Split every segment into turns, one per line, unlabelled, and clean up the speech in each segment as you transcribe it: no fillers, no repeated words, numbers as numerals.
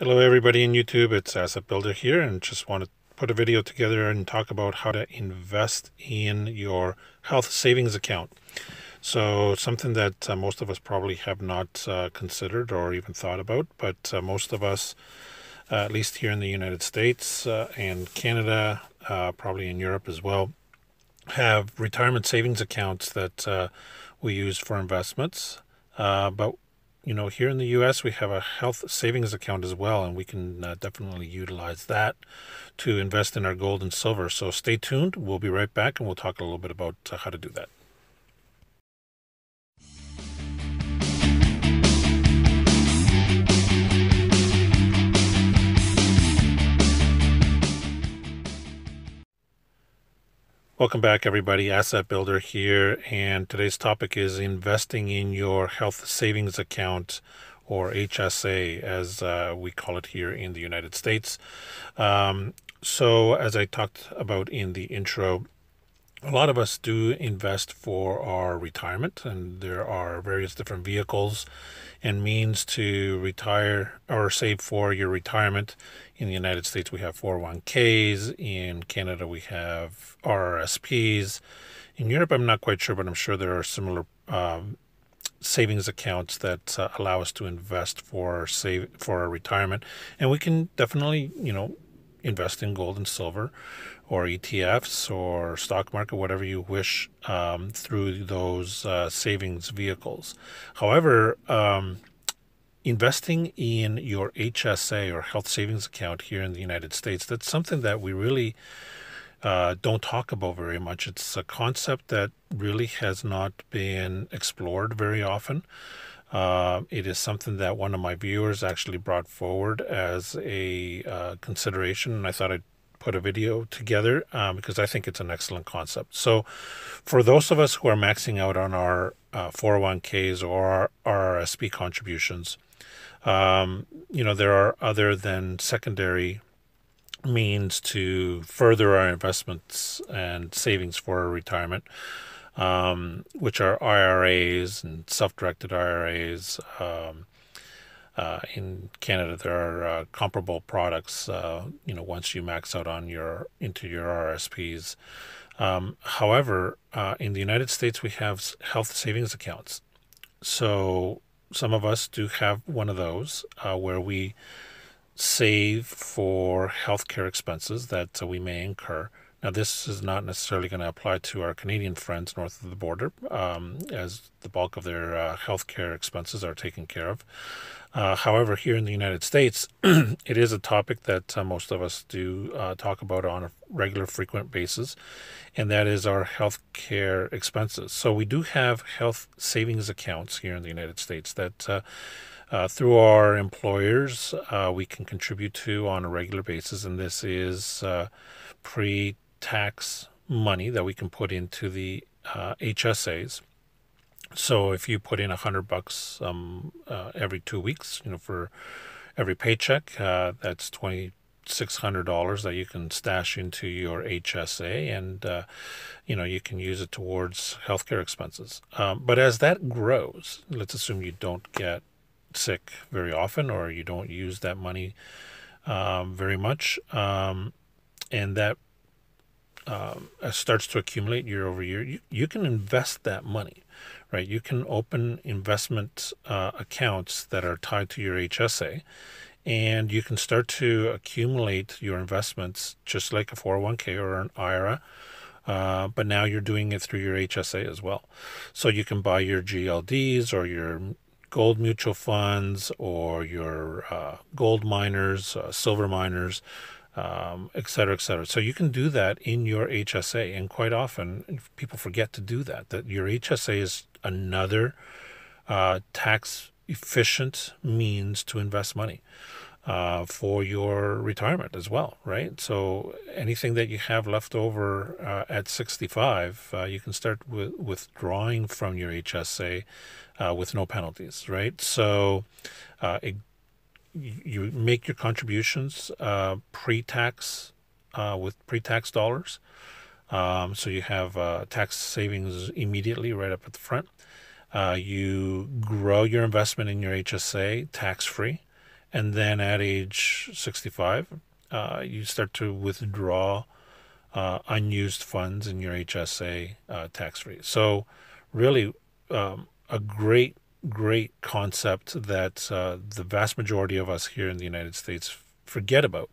Hello everybody in YouTube, it's Asset Builder here and just want to put a video together and talk about how to invest in your health savings account. So something that most of us probably have not considered or even thought about, but most of us, at least here in the United States and Canada, probably in Europe as well, have retirement savings accounts that we use for investments. But here in the US, we have a health savings account as well, and we can definitely utilize that to invest in our gold and silver. So stay tuned. We'll be right back, and we'll talk a little bit about how to do that. Welcome back, everybody. Asset Builder here, and today's topic is investing in your health savings account, or HSA, as we call it here in the United States. So, as I talked about in the intro, a lot of us do invest for our retirement, and there are various different vehicles and means to retire or save for your retirement. In the United States, we have 401ks. In Canada, we have RRSPs. In Europe, I'm not quite sure, but I'm sure there are similar savings accounts that allow us to invest for our retirement, and we can definitely, invest in gold and silver or ETFs or stock market, whatever you wish, through those savings vehicles. However, investing in your HSA or health savings account here in the United States, that's something that we really don't talk about very much. It's a concept that really has not been explored very often. It is something that one of my viewers actually brought forward as a consideration, and I thought I'd put a video together because I think it's an excellent concept. So for those of us who are maxing out on our 401ks or our RSP contributions, there are other than secondary means to further our investments and savings for our retirement, which are IRAs and self-directed IRAs. In Canada, there are comparable products. Once you max out on into your RSPs. However, in the United States, we have health savings accounts. So some of us do have one of those where we save for healthcare expenses that we may incur. Now, this is not necessarily going to apply to our Canadian friends north of the border, as the bulk of their healthcare expenses are taken care of. However, here in the United States, it is a topic that most of us do talk about on a regular, frequent basis, and that is our healthcare expenses. So we do have health savings accounts here in the United States that through our employers, we can contribute to on a regular basis, and this is pre-tax money that we can put into the HSAs. So if you put in $100 every 2 weeks, for every paycheck, that's $2,600 that you can stash into your HSA, and you can use it towards healthcare expenses. But as that grows, let's assume you don't get sick very often, or you don't use that money very much, and that starts to accumulate year over year, you can invest that money, right? You can open investment accounts that are tied to your HSA, and you can start to accumulate your investments just like a 401k or an IRA. But now you're doing it through your HSA as well. So you can buy your GLDs or your gold mutual funds or your gold miners, silver miners, et cetera, et cetera. So you can do that in your HSA. And quite often people forget to do that your HSA is another tax efficient means to invest money for your retirement as well, right? So anything that you have left over at 65, you can start withdrawing from your HSA with no penalties, right? So you make your contributions pre-tax with pre-tax dollars. So you have tax savings immediately right up at the front. You grow your investment in your HSA tax-free, and then at age 65, you start to withdraw unused funds in your HSA tax-free. So really a great concept that the vast majority of us here in the United States forget about,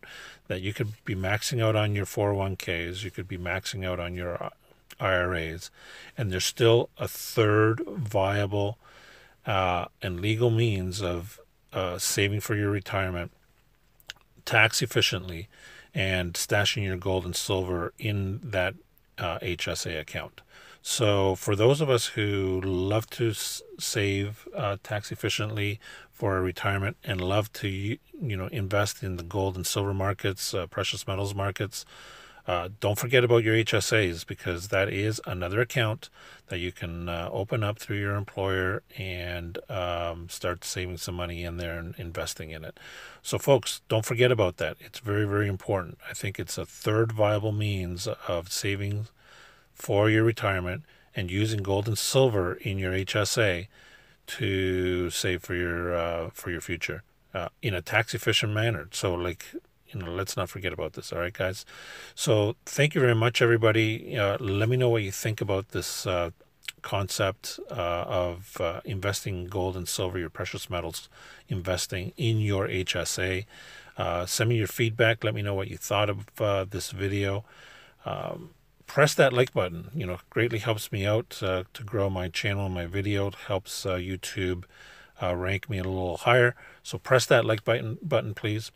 that you could be maxing out on your 401ks, you could be maxing out on your IRAs, and there's still a third viable and legal means of saving for your retirement tax efficiently and stashing your gold and silver in that HSA account. So for those of us who love to save tax efficiently for our retirement and love to invest in the gold and silver markets, precious metals markets, don't forget about your HSAs, because that is another account that you can open up through your employer and start saving some money in there and investing in it. So folks, don't forget about that. It's very, very important. I think it's a third viable means of saving for your retirement and using gold and silver in your HSA to save for your future in a tax efficient manner. So let's not forget about this. All right, guys. So thank you very much, everybody. Let me know what you think about this concept of investing gold and silver, your precious metals, investing in your HSA. Send me your feedback. Let me know what you thought of this video. Press that like button. Greatly helps me out to grow my channel and my video. It helps YouTube rank me a little higher. So press that like button, please.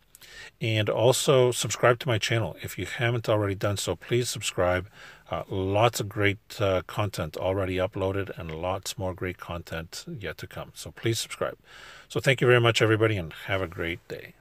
And also subscribe to my channel. If you haven't already done so, please subscribe. Lots of great content already uploaded and lots more great content yet to come. So please subscribe. So thank you very much, everybody, and have a great day.